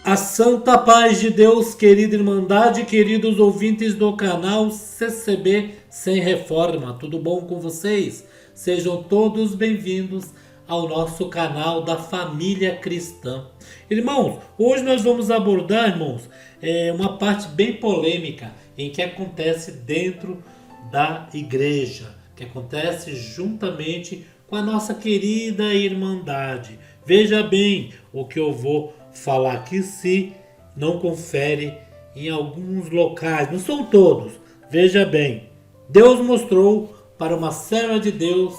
A santa paz de Deus, querida Irmandade, queridos ouvintes do canal CCB Sem Reforma, tudo bom com vocês? Sejam todos bem-vindos ao nosso canal da família cristã. Irmãos, hoje nós vamos abordar, irmãos, uma parte bem polêmica em que acontece dentro da igreja, que acontece juntamente com a nossa querida Irmandade. Veja bem o que eu vou falar aqui, se não confere em alguns locais, não são todos. Veja bem, Deus mostrou para uma serva de Deus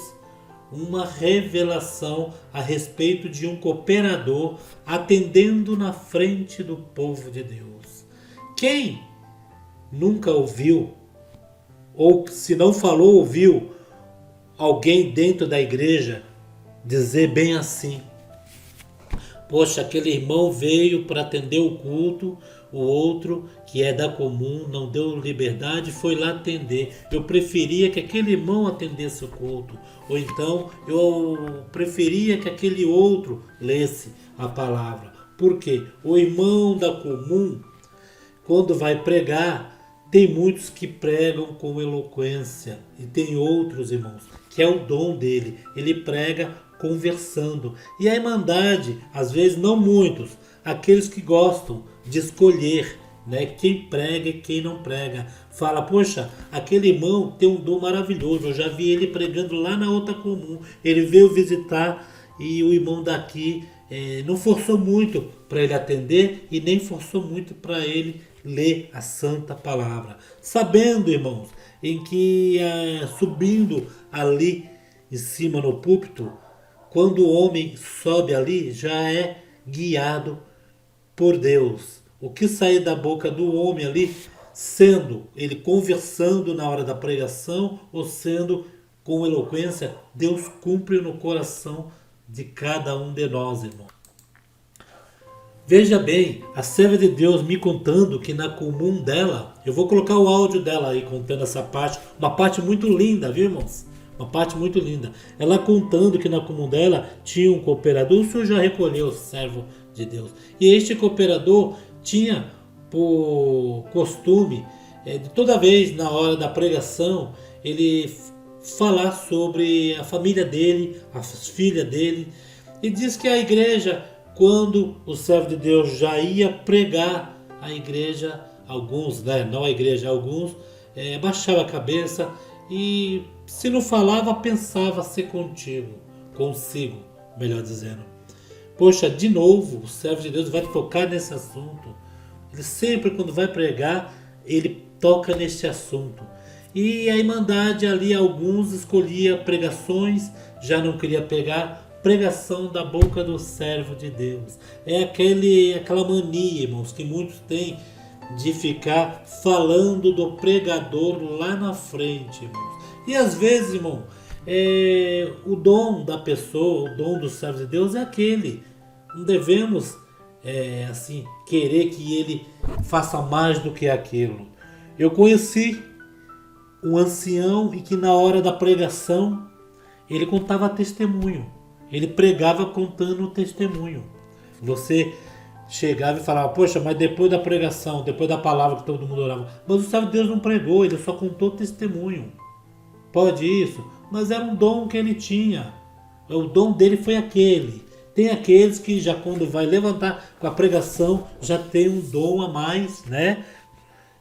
uma revelação a respeito de um cooperador atendendo na frente do povo de Deus. Quem nunca ouviu, ou se não falou, ouviu alguém dentro da igreja dizer bem assim: poxa, aquele irmão veio para atender o culto, o outro, que é da comum, não deu liberdade, foi lá atender. Eu preferia que aquele irmão atendesse o culto. Ou então, eu preferia que aquele outro lesse a palavra. Por quê? O irmão da comum, quando vai pregar, tem muitos que pregam com eloquência. E tem outros, irmãos, que é o dom dele. Ele prega conversando. E a Irmandade, às vezes não muitos, aqueles que gostam de escolher, né, quem prega e quem não prega. Fala, poxa, aquele irmão tem um dom maravilhoso, eu já vi ele pregando lá na outra comum. Ele veio visitar e o irmão daqui não forçou muito para ele atender e nem forçou muito para ele ler a santa palavra. Sabendo, irmãos, em que subindo ali em cima no púlpito, quando o homem sobe ali, já é guiado por Deus. O que sair da boca do homem ali, sendo ele conversando na hora da pregação ou sendo com eloquência, Deus cumpre no coração de cada um de nós, irmão. Veja bem, a serva de Deus me contando que na comum dela, eu vou colocar o áudio dela aí contando essa parte, uma parte muito linda, viu, irmãos? Uma parte muito linda. Ela contando que na comum dela tinha um cooperador, o senhor já recolheu, servo de Deus. E este cooperador tinha por costume, de toda vez na hora da pregação, ele falar sobre a família dele, as filhas dele. E diz que a igreja, quando o servo de Deus já ia pregar, a igreja, alguns, né, não a igreja, alguns, baixava a cabeça e, se não falava, pensava ser consigo, melhor dizendo. Poxa, de novo, o servo de Deus vai tocar nesse assunto. Ele sempre, quando vai pregar, ele toca neste assunto. E a Irmandade ali, alguns escolhia pregações, já não queria pegar pregação da boca do servo de Deus. É aquela mania, irmãos, que muitos têm de ficar falando do pregador lá na frente, irmãos. E às vezes, irmão, o dom da pessoa, o dom do servo de Deus é aquele. Não devemos, assim, querer que ele faça mais do que aquilo. Eu conheci um ancião e que na hora da pregação ele contava testemunho. Ele pregava contando o testemunho. Você chegava e falava, poxa, mas depois da pregação, depois da palavra que todo mundo orava, mas o servo de Deus não pregou, ele só contou testemunho. Pode isso, mas era um dom que ele tinha. O dom dele foi aquele. Tem aqueles que já quando vai levantar com a pregação, já tem um dom a mais, né?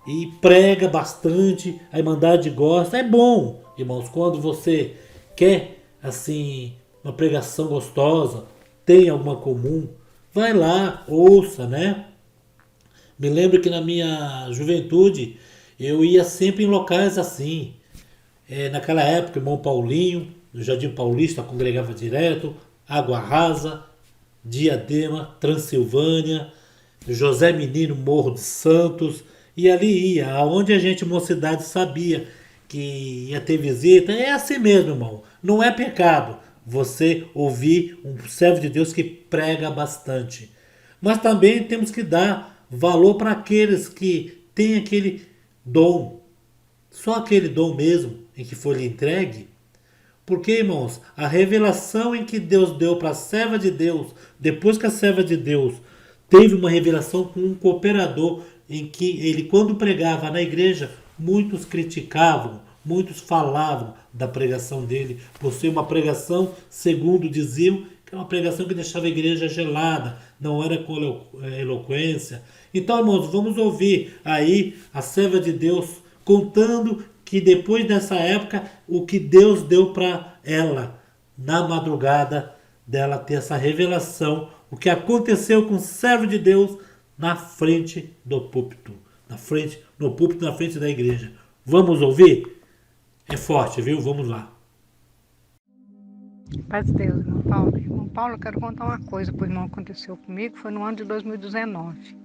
E prega bastante, a Irmandade gosta. É bom, irmãos, quando você quer, assim, uma pregação gostosa, tem alguma comum, vai lá, ouça, né? Me lembro que na minha juventude, eu ia sempre em locais assim. Naquela época, o irmão Paulinho, no Jardim Paulista, congregava direto, Água Rasa, Diadema, Transilvânia, José Menino, Morro de Santos, e ali ia, aonde a gente, mocidade, sabia que ia ter visita. É assim mesmo, irmão, não é pecado você ouvir um servo de Deus que prega bastante. Mas também temos que dar valor para aqueles que têm aquele dom, só aquele dom mesmo, em que foi lhe entregue. Porque, irmãos, a revelação em que Deus deu para a serva de Deus, depois que a serva de Deus teve uma revelação com um cooperador em que ele, quando pregava na igreja, muitos criticavam, muitos falavam da pregação dele, por ser uma pregação, segundo diziam, que é uma pregação que deixava a igreja gelada, não era com eloquência. Então, irmãos, vamos ouvir aí a serva de Deus contando que depois dessa época, o que Deus deu para ela na madrugada dela ter essa revelação, o que aconteceu com o servo de Deus na frente do púlpito, no púlpito, na frente da igreja. Vamos ouvir? É forte, viu? Vamos lá. Paz de Deus, irmão Paulo. Irmão Paulo, eu quero contar uma coisa que o irmão aconteceu comigo, foi no ano de 2019.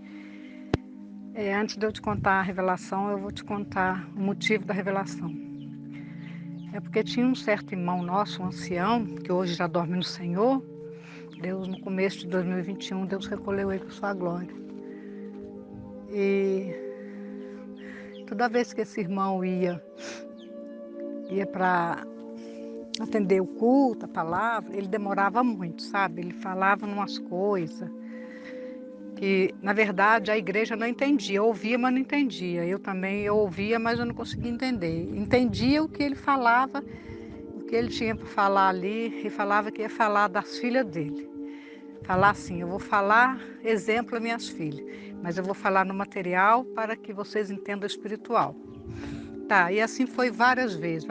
Antes de eu te contar a revelação, eu vou te contar o motivo da revelação. É porque tinha um certo irmão nosso, um ancião, que hoje já dorme no Senhor. Deus, no começo de 2021, Deus recolheu ele para sua glória. E toda vez que esse irmão ia para atender o culto, a palavra, ele demorava muito, sabe? Ele falava umas coisas que, na verdade, a igreja não entendia. Eu ouvia, mas não entendia. Eu ouvia, mas eu não conseguia entender. Entendia o que ele falava, o que ele tinha para falar ali, e falava que ia falar das filhas dele. Falar assim, eu vou falar exemplo às minhas filhas, mas eu vou falar no material para que vocês entendam o espiritual. Tá, e assim foi várias vezes.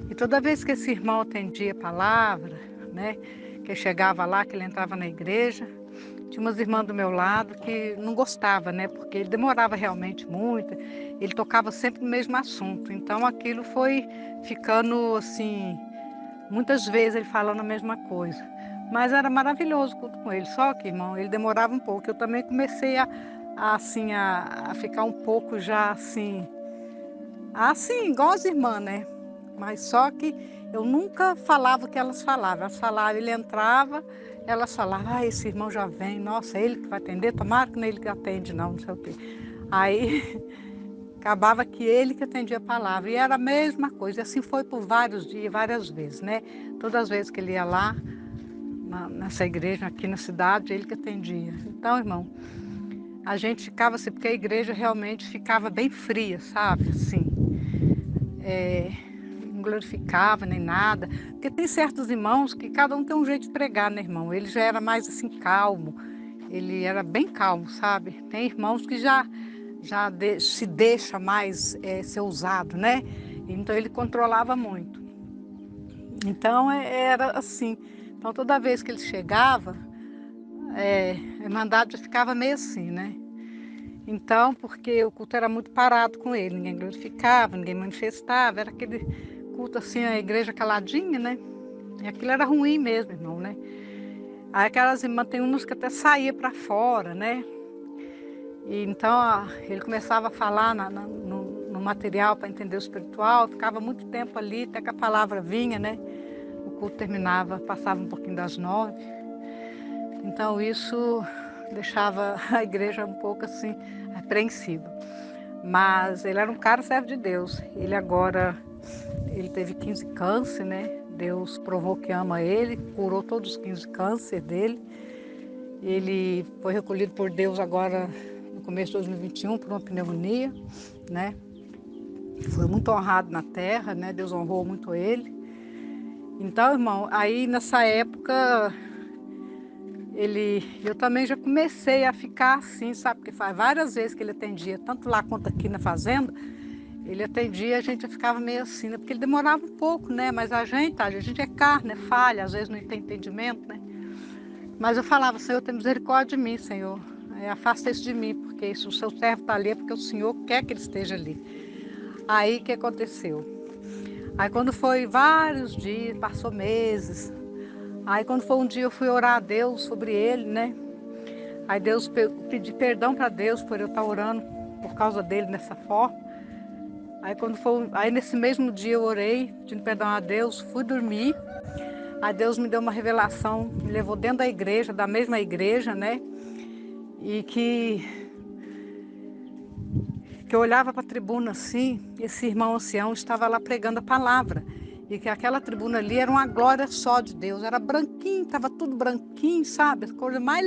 E toda vez que esse irmão atendia a palavra, né, que chegava lá, que ele entrava na igreja, tinha umas irmãs do meu lado que não gostavam, né, porque ele demorava realmente muito, ele tocava sempre no mesmo assunto. Então aquilo foi ficando assim, muitas vezes ele falando a mesma coisa. Mas era maravilhoso o culto com ele, só que, irmão, ele demorava um pouco. Eu também comecei a ficar um pouco já assim, igual as irmãs, né? Mas só que eu nunca falava o que elas falavam. Elas falavam, ele entrava, elas falavam, esse irmão já vem, nossa, é ele que vai atender, tomara que não é ele que atende, não sei o quê. Aí acabava que ele que atendia a palavra, e era a mesma coisa, e assim foi por vários dias, várias vezes, né? Todas as vezes que ele ia lá, nessa igreja aqui na cidade, ele que atendia. Então, irmão, a gente ficava assim, porque a igreja realmente ficava bem fria, sabe? Assim, não glorificava nem nada. Porque tem certos irmãos que cada um tem um jeito de pregar, né, irmão? Ele já era mais assim, calmo. Ele era bem calmo, sabe? Tem irmãos que se deixa mais ser usado, né? Então ele controlava muito. Então era assim. Então toda vez que ele chegava, a irmandade já ficava meio assim, né? Então, porque o culto era muito parado com ele, ninguém glorificava, ninguém manifestava, era aquele culto assim, a igreja caladinha, né? E aquilo era ruim mesmo, irmão, né? Aí aquelas irmãs, tem umas que até saía para fora, né? E então ele começava a falar no material para entender o espiritual, ficava muito tempo ali, até que a palavra vinha, né? O culto terminava, passava um pouquinho das 9. Então isso deixava a igreja um pouco assim, apreensiva. Mas ele era um cara servo de Deus. Ele teve 15 câncer, né? Deus provou que ama ele, curou todos os 15 câncer dele. Ele foi recolhido por Deus agora no começo de 2021 por uma pneumonia, né? Foi muito honrado na terra, né? Deus honrou muito ele. Então, irmão, aí nessa época eu também já comecei a ficar assim, sabe? Porque faz várias vezes que ele atendia, tanto lá quanto aqui na fazenda, ele atendia, a gente ficava meio assim, né? Porque ele demorava um pouco, né? Mas a gente é carne, é falha, às vezes não tem entendimento, né? Mas eu falava, Senhor, tem misericórdia de mim, Senhor. Afasta isso de mim, porque se o seu servo está ali é porque o Senhor quer que ele esteja ali. Aí o que aconteceu? Aí quando foi vários dias, passou meses. Aí quando foi um dia eu fui orar a Deus sobre ele, né? Aí pedi perdão para Deus por eu estar orando por causa dele dessa forma. Aí nesse mesmo dia eu orei, pedindo perdão a Deus, fui dormir. Aí Deus me deu uma revelação, me levou dentro da igreja, da mesma igreja, né? E que eu olhava para a tribuna assim, esse irmão ancião estava lá pregando a palavra. E que aquela tribuna ali era uma glória só de Deus, era branquinho, estava tudo branquinho, sabe? A coisa mais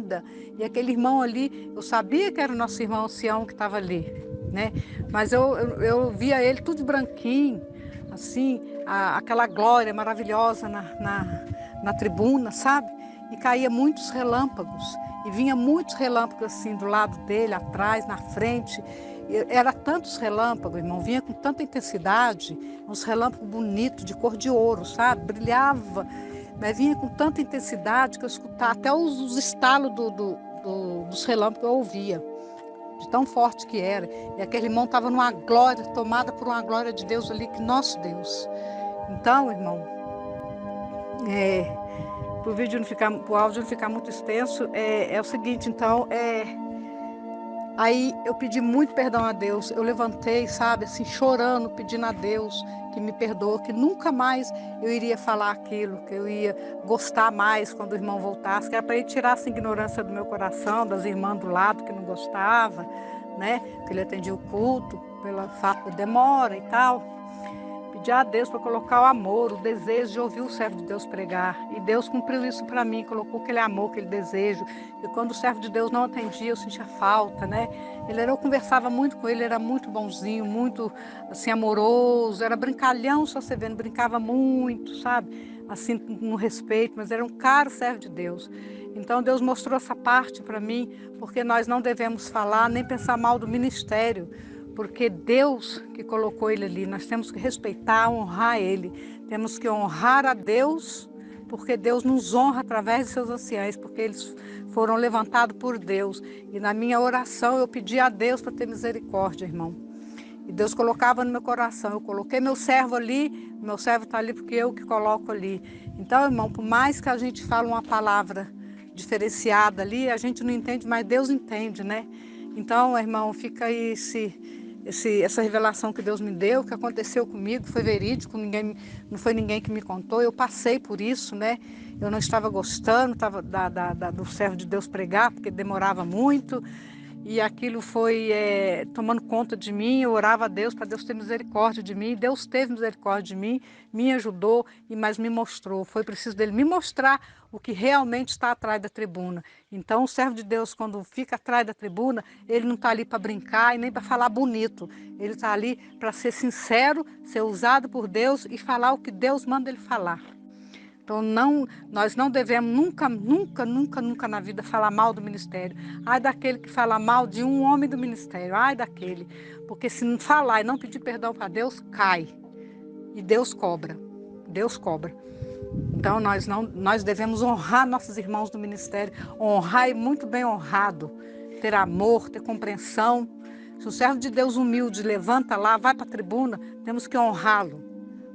linda. E aquele irmão ali, eu sabia que era o nosso irmão ancião que estava ali, né? Mas eu via ele tudo branquinho, assim, aquela glória maravilhosa na tribuna, sabe? E caía muitos relâmpagos, e vinha muitos relâmpagos assim do lado dele, atrás, na frente. Era tantos relâmpagos, irmão, vinha com tanta intensidade, uns relâmpagos bonitos, de cor de ouro, sabe? Brilhava, mas vinha com tanta intensidade que eu escutava, até os estalos dos relâmpagos eu ouvia, de tão forte que era. E aquele irmão estava numa glória, tomada por uma glória de Deus ali, que nosso Deus. Então, irmão, para o áudio não ficar muito extenso, é o seguinte, então, aí eu pedi muito perdão a Deus, eu levantei, sabe, assim, chorando, pedindo a Deus que me perdoe, que nunca mais eu iria falar aquilo, que eu ia gostar mais quando o irmão voltasse, que era para ele tirar essa ignorância do meu coração, das irmãs do lado que não gostava, né, que ele atendia o culto pela fato da demora e tal. Pedi a Deus para colocar o amor, o desejo de ouvir o servo de Deus pregar. E Deus cumpriu isso para mim, colocou aquele amor, aquele desejo. E quando o servo de Deus não atendia, eu sentia falta, né? Eu conversava muito com ele, era muito bonzinho, muito assim, amoroso, era brincalhão, só você vendo, brincava muito, sabe? Assim, no respeito, mas era um caro servo de Deus. Então Deus mostrou essa parte para mim, porque nós não devemos falar nem pensar mal do ministério, porque Deus que colocou ele ali, nós temos que respeitar, honrar ele, temos que honrar a Deus, porque Deus nos honra através de seus anciãos, porque eles foram levantados por Deus. E na minha oração eu pedi a Deus para ter misericórdia, irmão. E Deus colocava no meu coração, eu coloquei meu servo ali, meu servo está ali porque eu que coloco ali. Então, irmão, por mais que a gente fale uma palavra diferenciada ali, a gente não entende, mas Deus entende, né? Então, irmão, fica aí essa revelação que Deus me deu, que aconteceu comigo, foi verídico, não foi ninguém que me contou, eu passei por isso, né? Eu não estava gostando do servo de Deus pregar, porque demorava muito, e aquilo foi tomando conta de mim. Eu orava a Deus para Deus ter misericórdia de mim. Deus teve misericórdia de mim, me ajudou, mas me mostrou. Foi preciso dele me mostrar o que realmente está atrás da tribuna. Então, o servo de Deus, quando fica atrás da tribuna, ele não está ali para brincar e nem para falar bonito. Ele está ali para ser sincero, ser usado por Deus e falar o que Deus manda ele falar. Então, nós não devemos nunca na vida falar mal do ministério. Ai daquele que fala mal de um homem do ministério, ai daquele. Porque se não falar e não pedir perdão para Deus, cai. E Deus cobra. Deus cobra. Então, nós devemos honrar nossos irmãos do ministério, honrar e muito bem honrado, ter amor, ter compreensão. Se o servo de Deus humilde levanta lá, vai para a tribuna, temos que honrá-lo,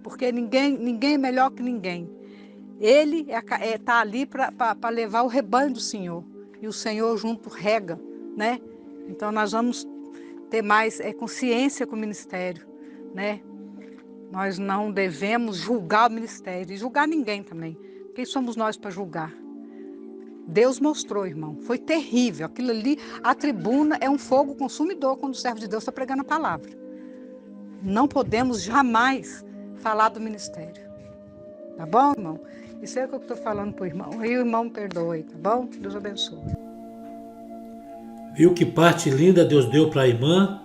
porque ninguém é melhor que ninguém. Ele está ali para levar o rebanho do Senhor, e o Senhor junto rega, né? Então nós vamos ter mais consciência com o ministério, né? Nós não devemos julgar o ministério e julgar ninguém também. Quem somos nós para julgar? Deus mostrou, irmão, foi terrível. Aquilo ali, a tribuna é um fogo consumidor quando o servo de Deus está pregando a palavra. Não podemos jamais falar do ministério. Tá bom, irmão? Isso é o que eu estou falando para o irmão. Aí o irmão me perdoe, tá bom? Deus abençoe. Viu que parte linda Deus deu para a irmã?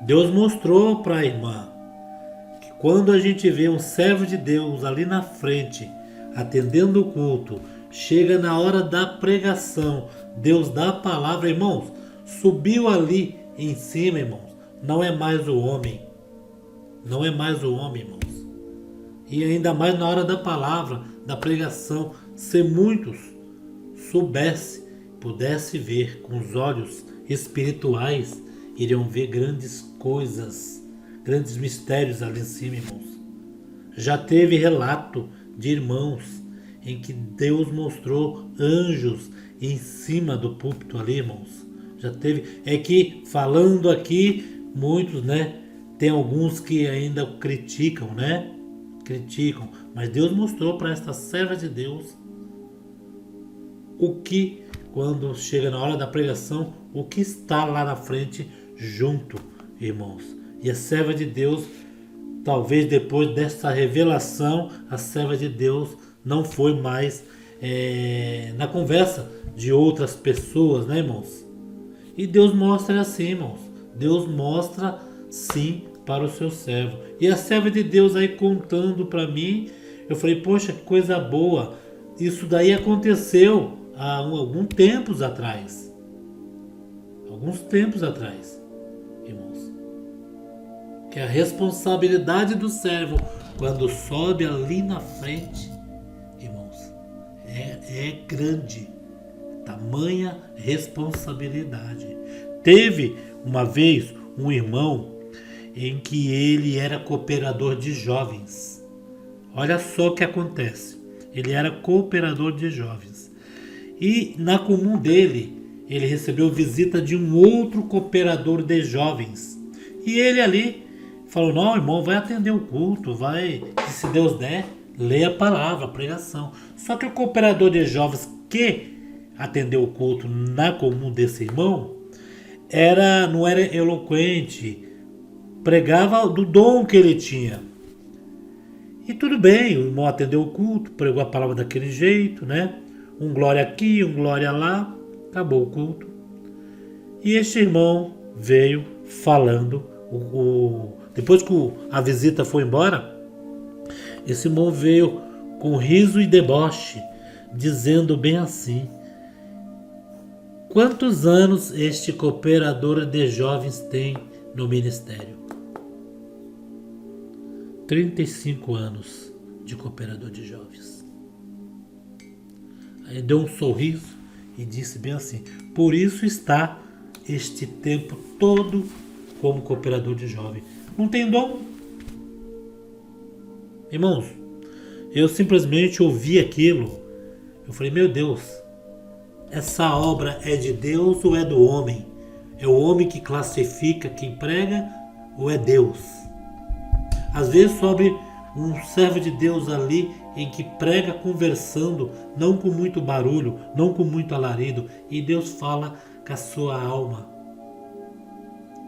Deus mostrou para a irmã que quando a gente vê um servo de Deus ali na frente, atendendo o culto, chega na hora da pregação, Deus dá a palavra, irmãos, subiu ali em cima, irmãos, não é mais o homem. Não é mais o homem, irmãos. E ainda mais na hora da palavra, da pregação, se muitos pudesse ver com os olhos espirituais, iriam ver grandes coisas, grandes mistérios ali em cima, irmãos. Já teve relato de irmãos em que Deus mostrou anjos em cima do púlpito ali, irmãos. Já teve. É que falando aqui, muitos, né? Tem alguns que ainda criticam, né? Criticam. Mas Deus mostrou para esta serva de Deus o que, quando chega na hora da pregação, o que está lá na frente junto, irmãos. E a serva de Deus, talvez depois dessa revelação, a serva de Deus não foi mais na conversa de outras pessoas, né, irmãos? E Deus mostra assim, irmãos. Deus mostra sim para o seu servo. E a serva de Deus aí contando para mim, eu falei, poxa, que coisa boa. Isso daí aconteceu há alguns tempos atrás. Alguns tempos atrás, irmãos. Que a responsabilidade do servo, quando sobe ali na frente, irmãos, é grande. Tamanha responsabilidade. Teve uma vez um irmão em que ele era cooperador de jovens. Olha só o que acontece. Ele era cooperador de jovens. E na comum dele, ele recebeu visita de um outro cooperador de jovens. E ele ali falou, não, irmão, vai atender o culto, vai, se Deus der, lê a palavra, a pregação. Só que o cooperador de jovens que atendeu o culto na comum desse irmão, não era eloquente, pregava do dom que ele tinha. E tudo bem, o irmão atendeu o culto, pregou a palavra daquele jeito, né? Um glória aqui, um glória lá, acabou o culto. E este irmão veio falando, depois que a visita foi embora, esse irmão veio com riso e deboche, dizendo bem assim, quantos anos este cooperador de jovens tem no ministério? 35 anos de cooperador de jovens. Aí deu um sorriso e disse bem assim, por isso está este tempo todo como cooperador de jovem. Não tem dom? Irmãos, eu simplesmente ouvi aquilo, eu falei, meu Deus, essa obra é de Deus ou é do homem? É o homem que classifica quem prega ou é Deus? Às vezes sobe um servo de Deus ali em que prega conversando, não com muito barulho, não com muito alarido, e Deus fala com a sua alma.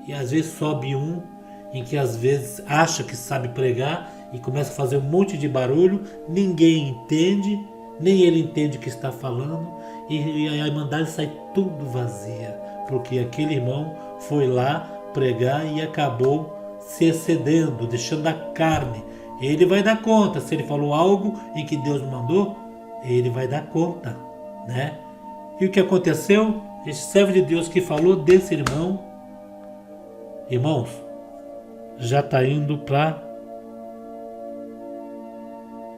E às vezes sobe um em que às vezes acha que sabe pregar e começa a fazer um monte de barulho, ninguém entende, nem ele entende o que está falando, e a irmandade sai tudo vazia, porque aquele irmão foi lá pregar e acabou se excedendo, deixando a carne. Ele vai dar conta, se ele falou algo em que Deus mandou, ele vai dar conta, né? E o que aconteceu? Esse servo de Deus que falou desse irmão, irmãos, já está indo para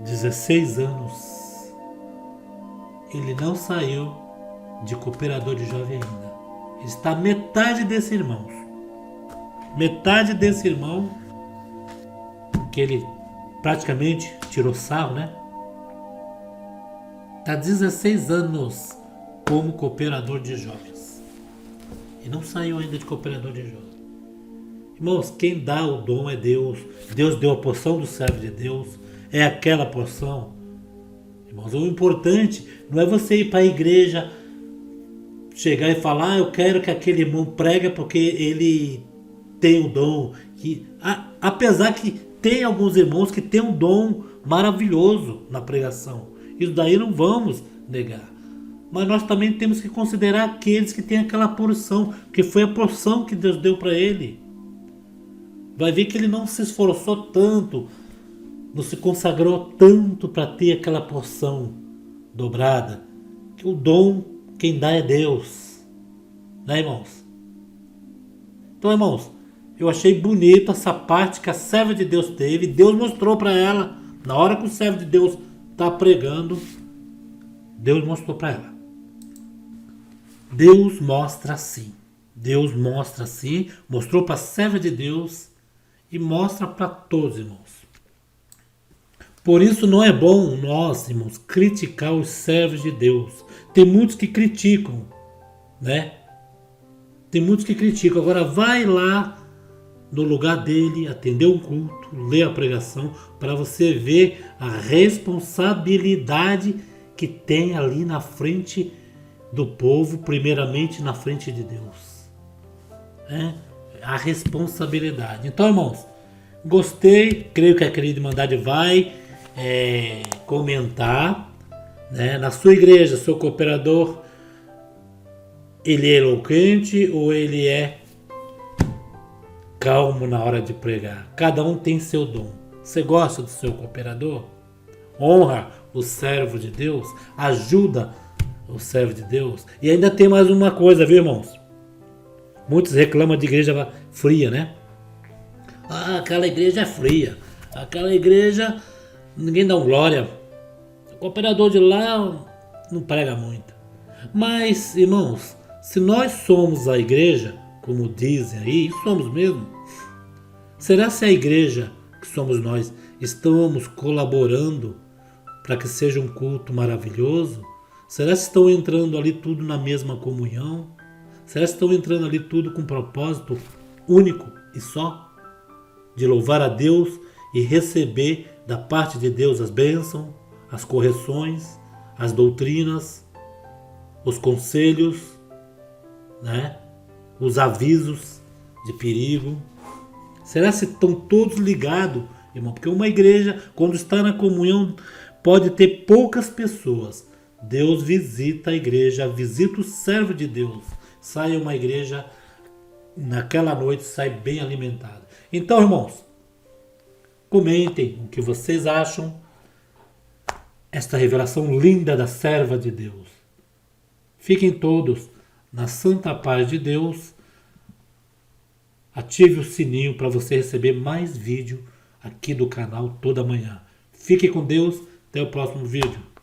16 anos. Ele não saiu de cooperador de jovem ainda. Ele está metade desse irmão. Metade desse irmão, que ele praticamente tirou sarro, né? Está 16 anos como cooperador de jovens. E não saiu ainda de cooperador de jovens. Irmãos, quem dá o dom é Deus. Deus deu a porção do servo de Deus. É aquela porção. Irmãos, o importante não é você ir para a igreja, chegar e falar, eu quero que aquele irmão pregue porque ele tem o dom. Apesar que tem alguns irmãos que têm um dom maravilhoso na pregação. Isso daí não vamos negar. Mas nós também temos que considerar aqueles que têm aquela porção, que foi a porção que Deus deu para ele. Vai ver que ele não se esforçou tanto, não se consagrou tanto para ter aquela porção dobrada. Que o dom, quem dá é Deus. Né, irmãos? Então, irmãos, eu achei bonita essa parte que a serva de Deus teve. Deus mostrou para ela, na hora que o servo de Deus está pregando, Deus mostrou para ela. Deus mostra assim. Deus mostra assim, mostrou para a serva de Deus e mostra para todos, irmãos. Por isso não é bom nós, irmãos, criticar os servos de Deus. Tem muitos que criticam, né? Tem muitos que criticam. Agora vai lá no lugar dele, atender o culto, ler a pregação, para você ver a responsabilidade que tem ali na frente do povo, primeiramente na frente de Deus. A responsabilidade. Então, irmãos, gostei, creio que a querida Irmandade vai comentar né? Na sua igreja, seu cooperador, ele é eloquente ou ele é calmo na hora de pregar? Cada um tem seu dom. Você gosta do seu cooperador? Honra o servo de Deus? Ajuda o servo de Deus? E ainda tem mais uma coisa, viu, irmãos? Muitos reclamam de igreja fria, né? Ah, aquela igreja é fria. Aquela igreja, ninguém dá glória. O cooperador de lá não prega muito. Mas, irmãos, se nós somos a igreja, como dizem aí, e somos mesmo, será se a igreja que somos nós estamos colaborando para que seja um culto maravilhoso? Será que estão entrando ali tudo na mesma comunhão? Será que estão entrando ali tudo com um propósito único e só? De louvar a Deus e receber da parte de Deus as bênçãos, as correções, as doutrinas, os conselhos, né? Os avisos de perigo. Será que estão todos ligados, irmão? Porque uma igreja, quando está na comunhão, pode ter poucas pessoas. Deus visita a igreja, visita o servo de Deus. Sai uma igreja, naquela noite, sai bem alimentada. Então, irmãos, comentem o que vocês acham. Esta revelação linda da serva de Deus. Fiquem todos na santa paz de Deus. Ative o sininho para você receber mais vídeo aqui do canal toda manhã. Fique com Deus. Até o próximo vídeo.